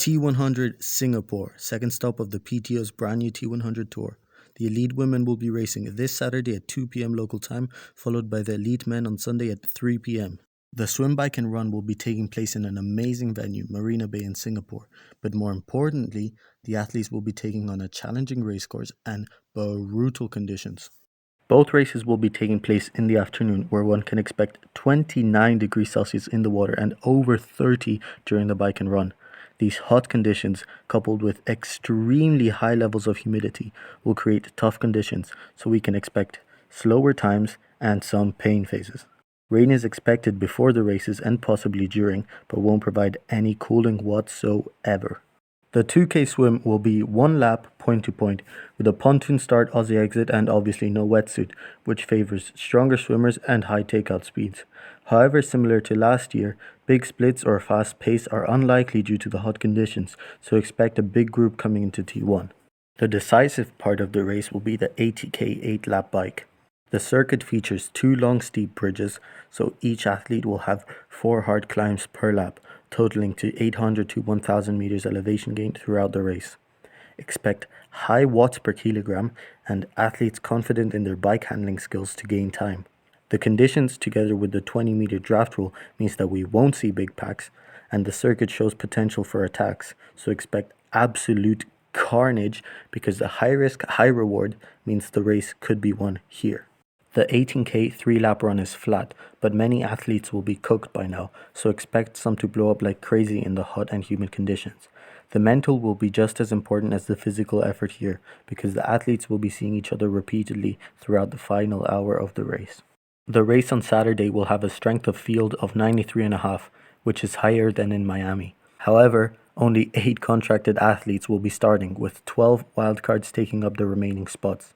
T100 Singapore, second stop of the PTO's brand new T100 Tour. The elite women will be racing this Saturday at 2 p.m. local time, followed by the elite men on Sunday at 3 p.m. The swim, bike and run will be taking place in an amazing venue, Marina Bay in Singapore. But more importantly, the athletes will be taking on a challenging race course and brutal conditions. Both races will be taking place in the afternoon, where one can expect 29 degrees Celsius in the water and over 30 during the bike and run. These hot conditions, coupled with extremely high levels of humidity, will create tough conditions, so we can expect slower times and some pain phases. Rain is expected before the races and possibly during, but won't provide any cooling whatsoever. The 2K swim will be one lap point to point with a pontoon start, Aussie exit and obviously no wetsuit, which favors stronger swimmers and high takeout speeds. However, similar to last year, big splits or fast pace are unlikely due to the hot conditions, so expect a big group coming into T1. The decisive part of the race will be the 80K 8-lap bike. The circuit features 2 long steep bridges, so each athlete will have 4 hard climbs per lap, totaling to 800 to 1000 meters elevation gain throughout the race. Expect high watts per kilogram and athletes confident in their bike handling skills to gain time. The conditions, together with the 20-meter draft rule, means that we won't see big packs, and the circuit shows potential for attacks, so expect absolute carnage because the high risk, high reward means the race could be won here. The 18K 3-lap run is flat, but many athletes will be cooked by now, so expect some to blow up like crazy in the hot and humid conditions. The mental will be just as important as the physical effort here, because the athletes will be seeing each other repeatedly throughout the final hour of the race. The race on Saturday will have a strength of field of 93.5, which is higher than in Miami. However, only 8 contracted athletes will be starting, with 12 wildcards taking up the remaining spots.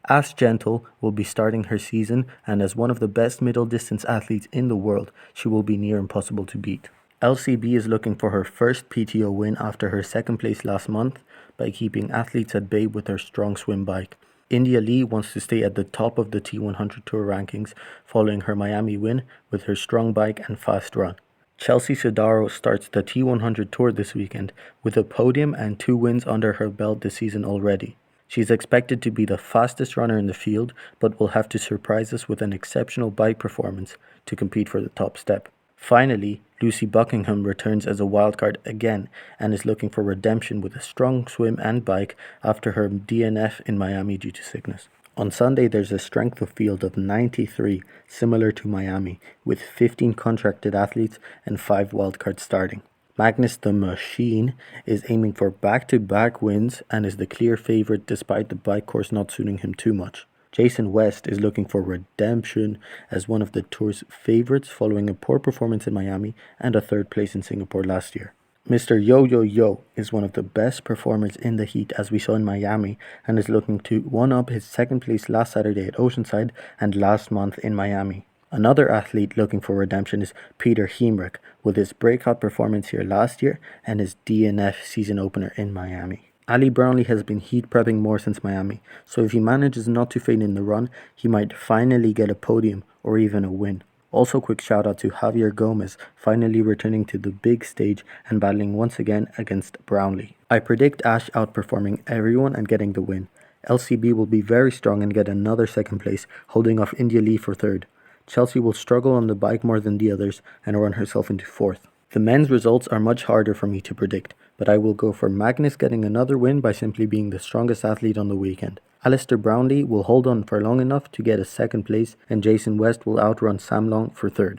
Ash Gentle will be starting her season, and as one of the best middle distance athletes in the world, she will be near impossible to beat. LCB is looking for her first PTO win after her second place last month by keeping athletes at bay with her strong swim bike. India Lee wants to stay at the top of the T100 Tour rankings following her Miami win with her strong bike and fast run. Chelsea Sodaro starts the T100 Tour this weekend with a podium and 2 wins under her belt this season already. She is expected to be the fastest runner in the field, but will have to surprise us with an exceptional bike performance to compete for the top step. Finally, Lucy Buckingham returns as a wildcard again and is looking for redemption with a strong swim and bike after her DNF in Miami due to sickness. On Sunday, there's a strength of field of 93, similar to Miami, with 15 contracted athletes and 5 wildcards starting. Magnus the Machine is aiming for back-to-back wins and is the clear favorite despite the bike course not suiting him too much. Jason West is looking for redemption as one of the tour's favorites following a poor performance in Miami and a 3rd place in Singapore last year. Mr. Yo is one of the best performers in the heat as we saw in Miami and is looking to one-up his 2nd place last Saturday at Oceanside and last month in Miami. Another athlete looking for redemption is Peter Hemrich, with his breakout performance here last year and his DNF season opener in Miami. Ali Brownlee has been heat prepping more since Miami, so if he manages not to fade in the run, he might finally get a podium or even a win. Also, quick shout out to Javier Gomez, finally returning to the big stage and battling once again against Brownlee. I predict Ash outperforming everyone and getting the win. LCB will be very strong and get another 2nd place, holding off India Lee for 3rd. Chelsea will struggle on the bike more than the others and run herself into 4th. The men's results are much harder for me to predict, but I will go for Magnus getting another win by simply being the strongest athlete on the weekend. Alistair Brownlee will hold on for long enough to get a 2nd place, and Jason West will outrun Sam Long for 3rd.